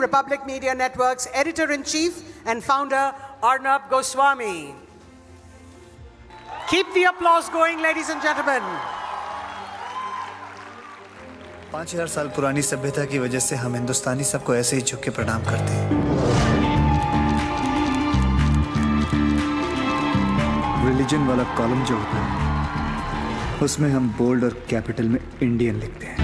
Republic Media Network's editor-in-chief and founder, Arnab Goswami. Keep the applause going, ladies and gentlemen. 5000 साल पुरानी सभ्यता की वजह से हम हिंदुस्तानी सबको ऐसे ही झुक के प्रणाम करते हैं। रिलीजन वाला कॉलम जो होता है उसमें हम बोल्ड और कैपिटल में इंडियन लिखते हैं।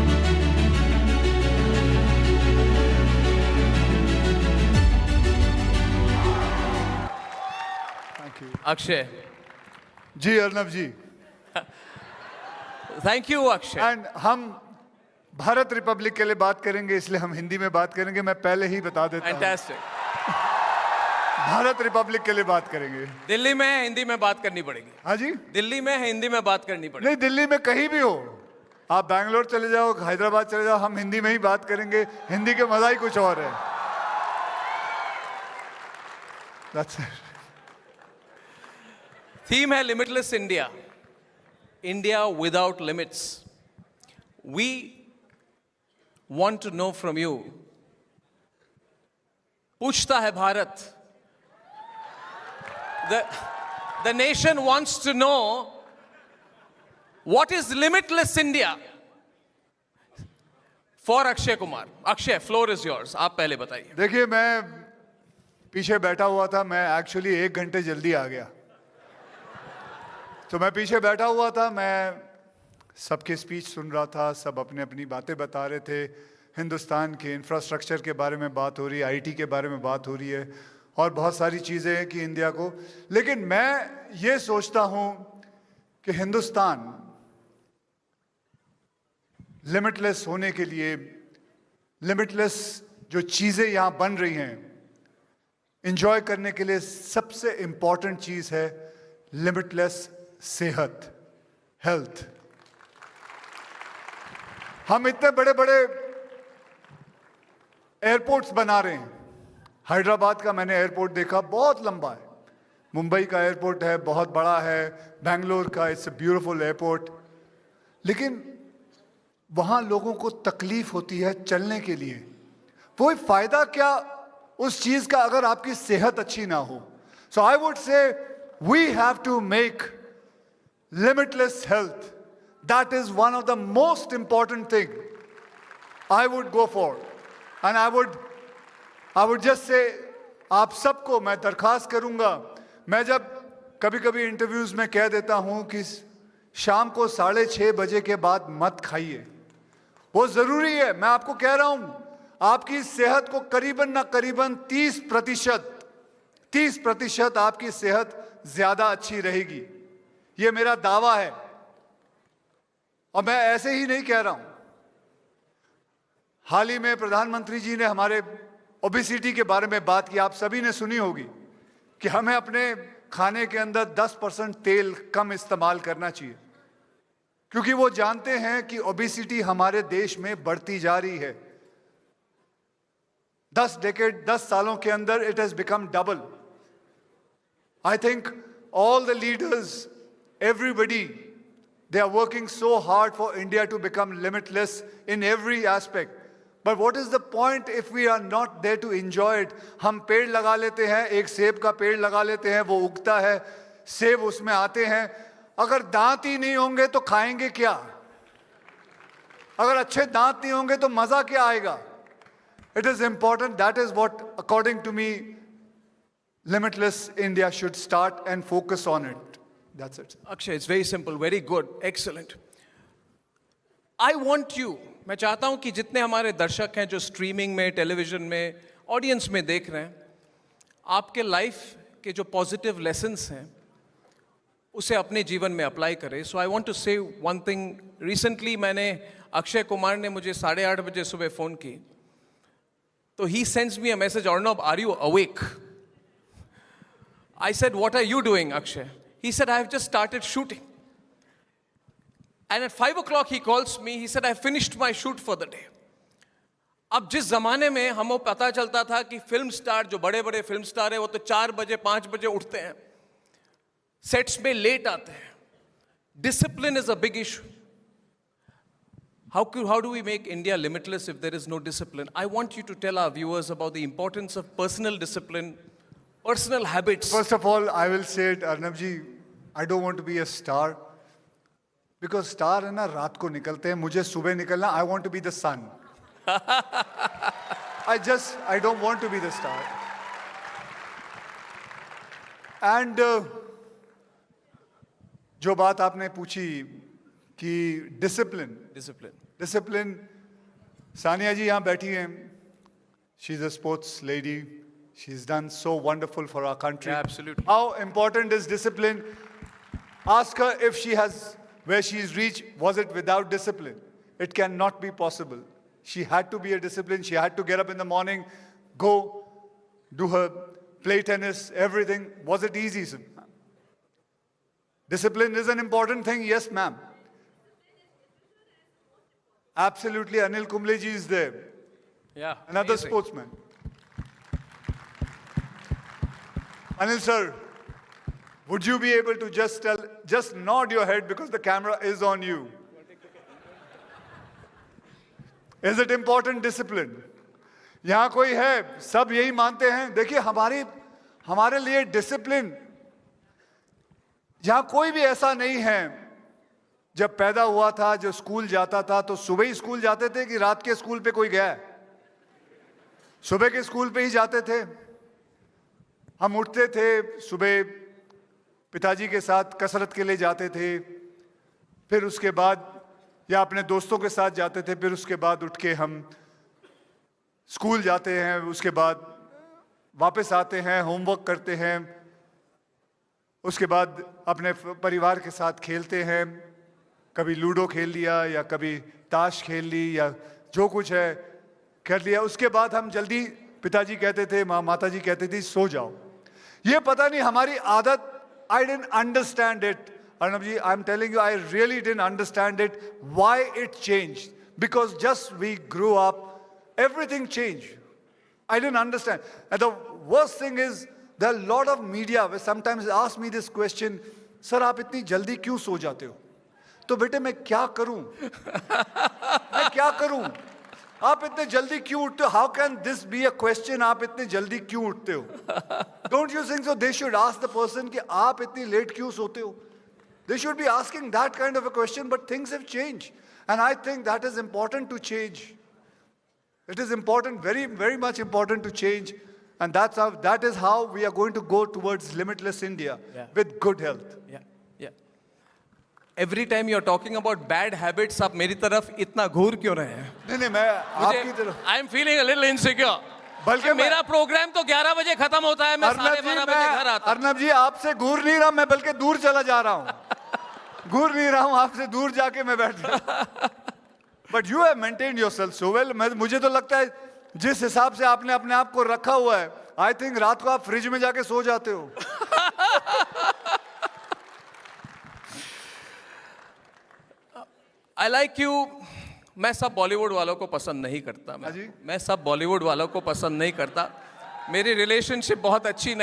अक्षय जी अर्नब जी, थैंक यू अक्षय। एंड हम भारत रिपब्लिक के लिए बात करेंगे, इसलिए हम हिंदी में बात करेंगे। मैं पहले ही बता देता हूं, फैंटास्टिक। भारत रिपब्लिक के लिए बात करेंगे। दिल्ली में हिंदी में बात करनी पड़ेगी। हाँ जी, दिल्ली में हिंदी में बात करनी पड़ेगी। नहीं, दिल्ली में कहीं भी हो, आप बैंगलोर चले जाओ, हैदराबाद चले जाओ, हम हिंदी में ही बात करेंगे। हिंदी के मजा ही कुछ और है। That's it. थीम है limitless India, India without limits. We want to know from you, पूछता है Bharat, the nation wants to know what is limitless India for Akshay Kumar. Akshay, floor is yours. आप पहले बताइए। देखिए, मैं पीछे बैठा हुआ था, मैं एक्चुअली 1 घंटे जल्दी आ गया। तो मैं पीछे बैठा हुआ था, मैं सबके स्पीच सुन रहा था, सब अपने अपनी बातें बता रहे थे। हिंदुस्तान के इंफ्रास्ट्रक्चर के बारे में बात हो रही है, आईटी के बारे में बात हो रही है, और बहुत सारी चीज़ें हैं कि इंडिया को। लेकिन मैं ये सोचता हूँ कि हिंदुस्तान लिमिटलेस होने के लिए, लिमिटलेस जो चीज़ें यहाँ बन रही हैं, एंजॉय करने के लिए सबसे इम्पॉर्टेंट चीज़ है लिमिटलेस सेहत, हेल्थ। हम इतने बड़े बड़े एयरपोर्ट्स बना रहे हैं। हैदराबाद का मैंने एयरपोर्ट देखा, बहुत लंबा है। मुंबई का एयरपोर्ट है, बहुत बड़ा है। बेंगलोर का, इट्स अ ब्यूटीफुल एयरपोर्ट। लेकिन वहाँ लोगों को तकलीफ होती है चलने के लिए। कोई फायदा क्या उस चीज़ का अगर आपकी सेहत अच्छी ना हो? So I would say we have to make limitless health. That is one of the most important thing I would go for, and I would just say, आप सबको मैं दरखास्त करूंगा। मैं जब कभी कभी इंटरव्यूज में कह देता हूं कि शाम को 6:30 बजे के बाद मत खाइए, वो जरूरी है। मैं आपको कह रहा हूं, आपकी सेहत को करीबन ना करीबन 30% आपकी सेहत ज्यादा अच्छी रहेगी। ये मेरा दावा है, और मैं ऐसे ही नहीं कह रहा हूं। हाल ही में प्रधानमंत्री जी ने हमारे ओबेसिटी के बारे में बात की। आप सभी ने सुनी होगी कि हमें अपने खाने के अंदर 10% तेल कम इस्तेमाल करना चाहिए, क्योंकि वो जानते हैं कि ओबेसिटी हमारे देश में बढ़ती जा रही है। 10 सालों के अंदर it has become double. I think all the leaders, everybody, they are working so hard for India to become limitless in every aspect. But what is the point if we are not there to enjoy it? हम पेड़ लगा लेते हैं, एक सेब का पेड़ लगा लेते हैं, वो उगता है, सेब उसमें आते हैं। अगर दांत ही नहीं होंगे तो खाएंगे क्या? अगर अच्छे दांत नहीं होंगे तो मजा क्या आएगा? It is important. That is what, according to me, limitless India should start and focus on it. That's it. Akshay, it's very simple, very good, excellent. I want you, मैं चाहता हूं कि जितने हमारे दर्शक हैं जो स्ट्रीमिंग में, टेलीविजन में, ऑडियंस में देख रहे हैं, आपके लाइफ के जो पॉजिटिव लेसन्स हैं उसे अपने जीवन में अप्लाई करें। सो आई वांट टू से वन थिंग। रिसेंटली मैंने, अक्षय कुमार ने मुझे 8:30 बजे सुबह फ़ोन की, तो he sends me a message, Arnab, are you awake? I said, what are you doing Akshay? He said, I have just started shooting. And at 5 o'clock he calls me, he said, I finished my shoot for the day. अब जिस जमाने में हमें पता चलता था कि film star, जो बड़े बड़े फिल्म स्टार है, वो तो 4 बजे 5 बजे उठते हैं, सेट्स में लेट आते हैं, discipline is a big issue. how do we make India limitless if there is no discipline? I want you to tell our viewers about the importance of personal discipline, personal habits. First of all, I will say it, Arnab ji, I don't want to be a star. Because star है ना रात को निकलते हैं, मुझे सुबह निकलना, I want to be the sun. I don't want to be the star. And जो बात आपने पूछी कि discipline, सानिया जी यहाँ बैठी हैं, she's a sports lady, she's done so wonderful for our country. Yeah, absolutely. How important is discipline? Ask her if she has, where she's reached, was it without discipline? It cannot be possible. She had to be a discipline. She had to get up in the morning, go, do her play tennis, everything. Was it easy? Discipline is an important thing. Yes, ma'am. Absolutely. Anil Kumble ji is there. Yeah. Another amazing. sportsman. Anil sir, would you be able to just nod your head because the camera is on you? Is it important discipline? यहाँ कोई है, सब यही मानते हैं. देखिए हमारे लिए डिसिप्लिन, यहाँ कोई भी ऐसा नहीं है. जब पैदा हुआ था, जो स्कूल जाता था, तो सुबह ही स्कूल जाते थे कि रात के स्कूल पे कोई गया है? सुबह के स्कूल पे ही जाते थे. हम उठते थे सुबह, पिताजी के साथ कसरत के लिए जाते थे, फिर उसके बाद या अपने दोस्तों के साथ जाते थे, फिर उसके बाद उठ के हम स्कूल जाते हैं, उसके बाद वापस आते हैं, होमवर्क करते हैं, उसके बाद अपने परिवार के साथ खेलते हैं, कभी लूडो खेल लिया या कभी ताश खेल ली या जो कुछ है कर लिया. उसके बाद हम जल्दी, पिताजी कहते थे, माता जी कहती थी सो जाओ. ये पता नहीं हमारी आदत, I didn't understand it. Arnab ji, I'm telling you, I really didn't understand it, why it changed. Because just we grew up, everything changed. I didn't understand. And the worst thing is, there are a lot of media who sometimes ask me this question, sir, आप इतनी जल्दी क्यों सो जाते हो? तो बेटे मैं क्या करूं? मैं क्या करूं? आप इतने जल्दी क्यों उठते हो? How can this be a question? आप इतने जल्दी क्यों उठते हो? Don't you think so? They should ask the person कि आप इतनी लेट क्यों सोते हो? They should be asking that kind of a question, but things have changed. And I think that is important to change. It is important, very, very much important to change. And that is how we are going to go towards limitless India with good health. Yeah. Every time you're talking about bad habits, आप मेरी तरफ इतना घूर क्यों रहे हैं? नहीं मैं आपकी तरफ. I am feeling a little insecure. बल्कि मेरा प्रोग्राम तो 11 बजे खत्म होता है, मैं 12:30 बजे घर आता हूं. अर्नब जी आपसे घूर नहीं रहा, मैं बल्कि दूर चला जा रहा हूँ. घूर नहीं रहा हूँ, आपसे दूर जाके मैं बैठ रहा. But you have maintained yourself so well. मुझे तो लगता है जिस हिसाब से आपने अपने आप को रखा हुआ है, I think रात को आप फ्रिज में जाके सो जाते हो. I like you. मैं सब बॉलीवुड वालों को पसंद नहीं करता. मैं सब बॉलीवुड वालों को पसंद नहीं करता. मेरी रिलेशनशिप बहुत अच्छी नहीं